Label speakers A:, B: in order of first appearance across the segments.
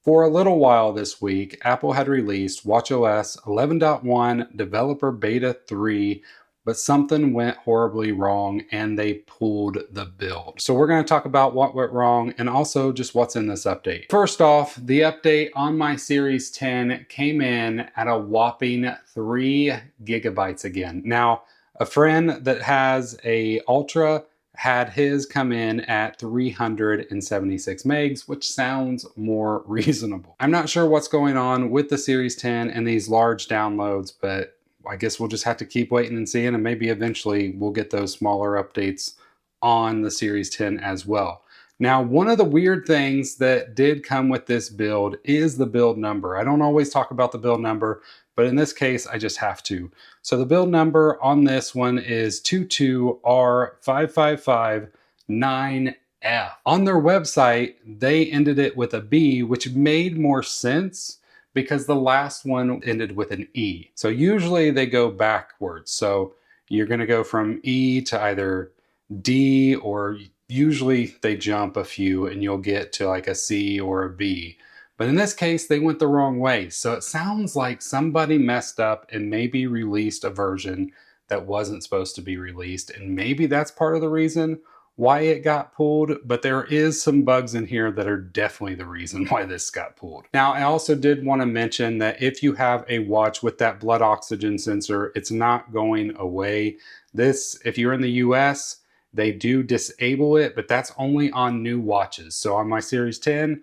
A: For a little while this week, Apple had released watchOS 11.1 Developer Beta 3, but something went horribly wrong and they pulled the build. So we're going to talk about what went wrong and also just what's in this update. First off, the update on my Series 10 came in at a whopping 3 gigabytes again. Now, a friend that has a Ultra had his come in at 376 megs, which sounds more reasonable. I'm not sure what's going on with the Series 10 and these large downloads, but I guess we'll just have to keep waiting and seeing, and maybe eventually we'll get those smaller updates on the Series 10 as well. Now, one of the weird things that did come with this build is the build number. I don't always talk about the build number, but in this case, I just have to. So the build number on this one is 22R5559F. On their website, they ended it with a B, which made more sense because the last one ended with an E. So usually they go backwards. So you're going to go from E to either D, or usually they jump a few and you'll get to like a C or a B. But in this case, they went the wrong way. So it sounds like somebody messed up and maybe released a version that wasn't supposed to be released. And maybe that's part of the reason why it got pulled. But there is some bugs in here that are definitely the reason why this got pulled. Now, I also did want to mention that if you have a watch with that blood oxygen sensor, it's not going away. This, if you're in the US, they do disable it, but that's only on new watches. So on my Series 10,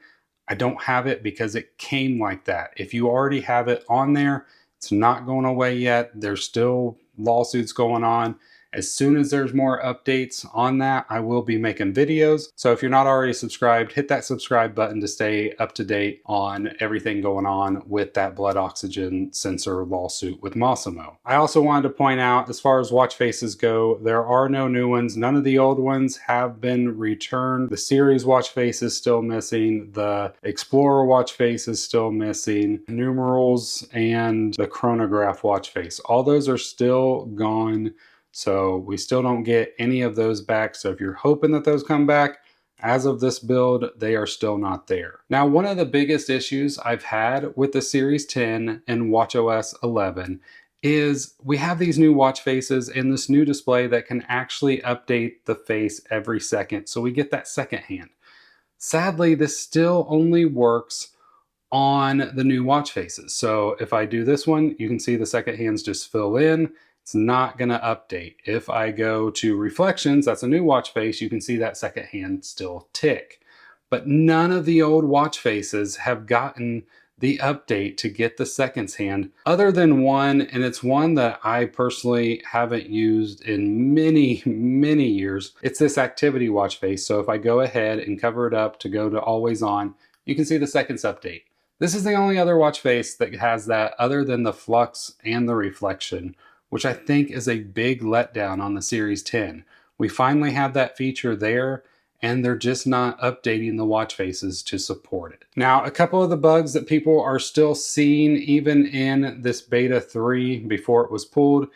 A: I don't have it because it came like that. If you already have it on there, it's not going away yet. There's still lawsuits going on. As soon as there's more updates on that, I will be making videos. So if you're not already subscribed, hit that subscribe button to stay up to date on everything going on with that blood oxygen sensor lawsuit with Massimo. I also wanted to point out, as far as watch faces go, there are no new ones. None of the old ones have been returned. The Series watch face is still missing. The Explorer watch face is still missing. Numerals and the chronograph watch face. All those are still gone. So we still don't get any of those back. So if you're hoping that those come back, as of this build, they are still not there. Now, one of the biggest issues I've had with the Series 10 and watchOS 11 is we have these new watch faces and this new display that can actually update the face every second. So we get that second hand. Sadly, this still only works on the new watch faces. So if I do this one, you can see the second hands just fill in. It's not going to update. If I go to reflections, that's a new watch face, you can see that second hand still tick. But none of the old watch faces have gotten the update to get the seconds hand, other than one, and it's one that I personally haven't used in many years. It's this activity watch face. So if I go ahead and cover it up to go to always on, you can see the seconds update. This is the only other watch face that has that other than the flux and the reflection, which I think is a big letdown on the Series 10. We finally have that feature there, and they're just not updating the watch faces to support it. Now, a couple of the bugs that people are still seeing even in this beta 3 before it was pulled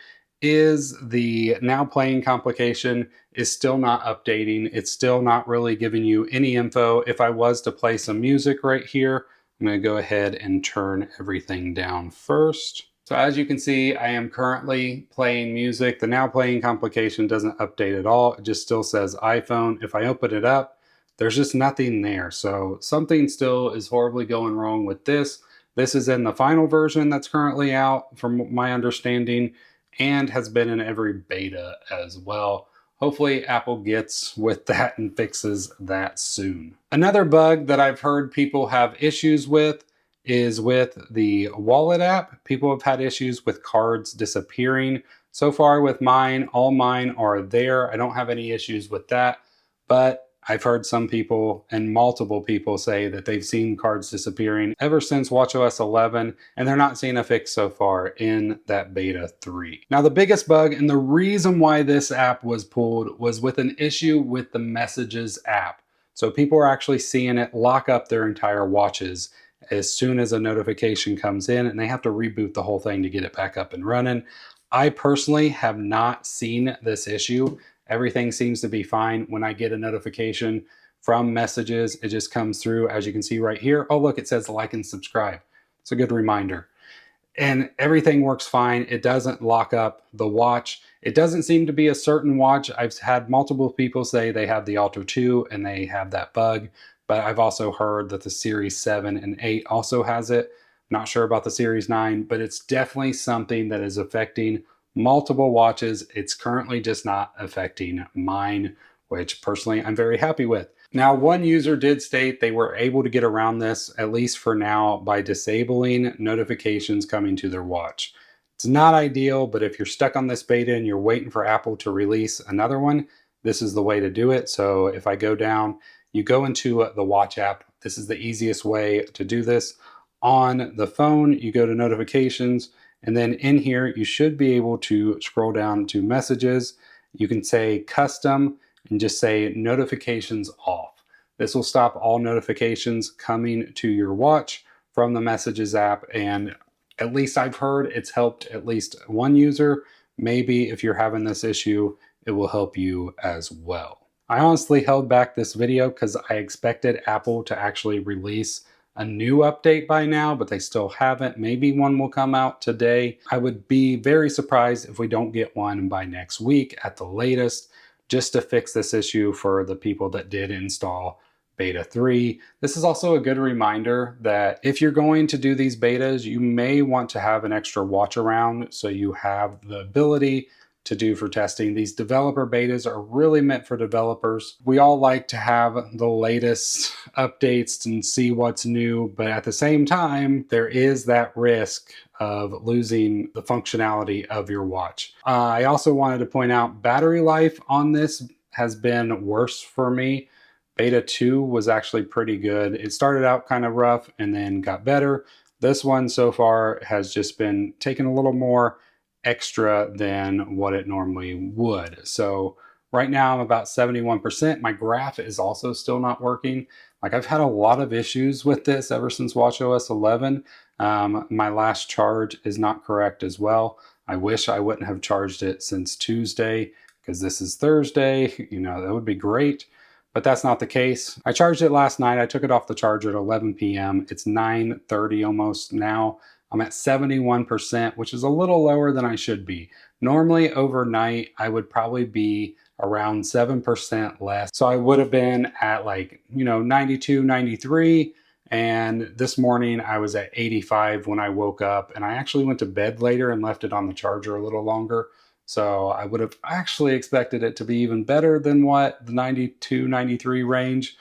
A: is the now playing complication is still not updating. It's still not really giving you any info. If I was to play some music right here, I'm going to go ahead and turn everything down first. So as you can see, I am currently playing music. The now playing complication doesn't update at all. It just still says iPhone. If I open it up, there's just nothing there. So something still is horribly going wrong with this. This is in the final version that's currently out, from my understanding, and has been in every beta as well. Hopefully Apple gets with that and fixes that soon. Another bug that I've heard people have issues with is with the wallet app. People have had issues with cards disappearing. So far with mine, all mine are there. I don't have any issues with that, but I've heard some people and multiple people say that they've seen cards disappearing ever since watchOS 11, and they're not seeing a fix so far in that beta 3. Now, the biggest bug and the reason why this app was pulled was with an issue with the Messages app. So people are actually seeing it lock up their entire watches as soon as a notification comes in, and they have to reboot the whole thing to get it back up and running. I personally have not seen this issue. Everything seems to be fine when I get a notification from messages. It just comes through, as you can see right here. Oh, look, it says like and subscribe. It's a good reminder. And everything works fine. It doesn't lock up the watch. It doesn't seem to be a certain watch. I've had multiple people say they have the Alto 2 and they have that bug, but I've also heard that the Series 7 and 8 also has it. Not sure about the Series 9, but it's definitely something that is affecting multiple watches. It's currently just not affecting mine, which personally I'm very happy with. Now, one user did state they were able to get around this, at least for now, by disabling notifications coming to their watch. It's not ideal, but if you're stuck on this beta and you're waiting for Apple to release another one, this is the way to do it. So if I go down, you go into the watch app. This is the easiest way to do this. On the phone, you go to notifications, and then in here, you should be able to scroll down to messages. You can say custom and just say notifications off. This will stop all notifications coming to your watch from the messages app. And at least I've heard it's helped at least one user. Maybe if you're having this issue, it will help you as well. I honestly held back this video because I expected Apple to actually release a new update by now, but they still haven't. Maybe one will come out today. I would be very surprised if we don't get one by next week at the latest, just to fix this issue for the people that did install beta 3. This is also a good reminder that if you're going to do these betas, you may want to have an extra watch around so you have the ability to do for testing. These developer betas are really meant for developers. We all like to have the latest updates and see what's new, but at the same time, there is that risk of losing the functionality of your watch. I also wanted to point out battery life on this has been worse for me. Beta 2 was actually pretty good. It started out kind of rough and then got better. This one so far has just been taking a little more extra than what it normally would. So right now I'm about 71%. My graph is also still not working. Like, I've had a lot of issues with this ever since watchOS 11. My last charge is not correct as well. I wish I wouldn't have charged it since Tuesday, because this is Thursday. You know, that would be great, but that's not the case. I charged it last night. I took it off the charger at 11 p.m. It's 9:30 almost now. I'm at 71%, which is a little lower than I should be. Normally overnight, I would probably be around 7% less. So I would have been at, like, 92, 93. And this morning I was at 85 when I woke up, and I actually went to bed later and left it on the charger a little longer. So I would have actually expected it to be even better than what the 92, 93 range.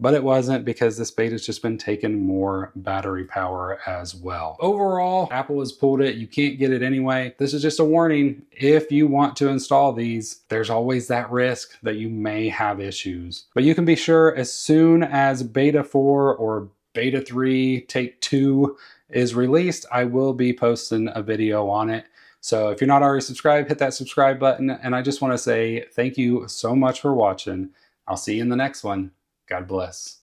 A: But it wasn't, because this beta's just been taking more battery power as well. Overall, Apple has pulled it. You can't get it anyway. This is just a warning. If you want to install these, there's always that risk that you may have issues. But you can be sure, as soon as beta 4 or beta 3 take 2 is released, I will be posting a video on it. So if you're not already subscribed, hit that subscribe button. And I just want to say thank you so much for watching. I'll see you in the next one. God bless.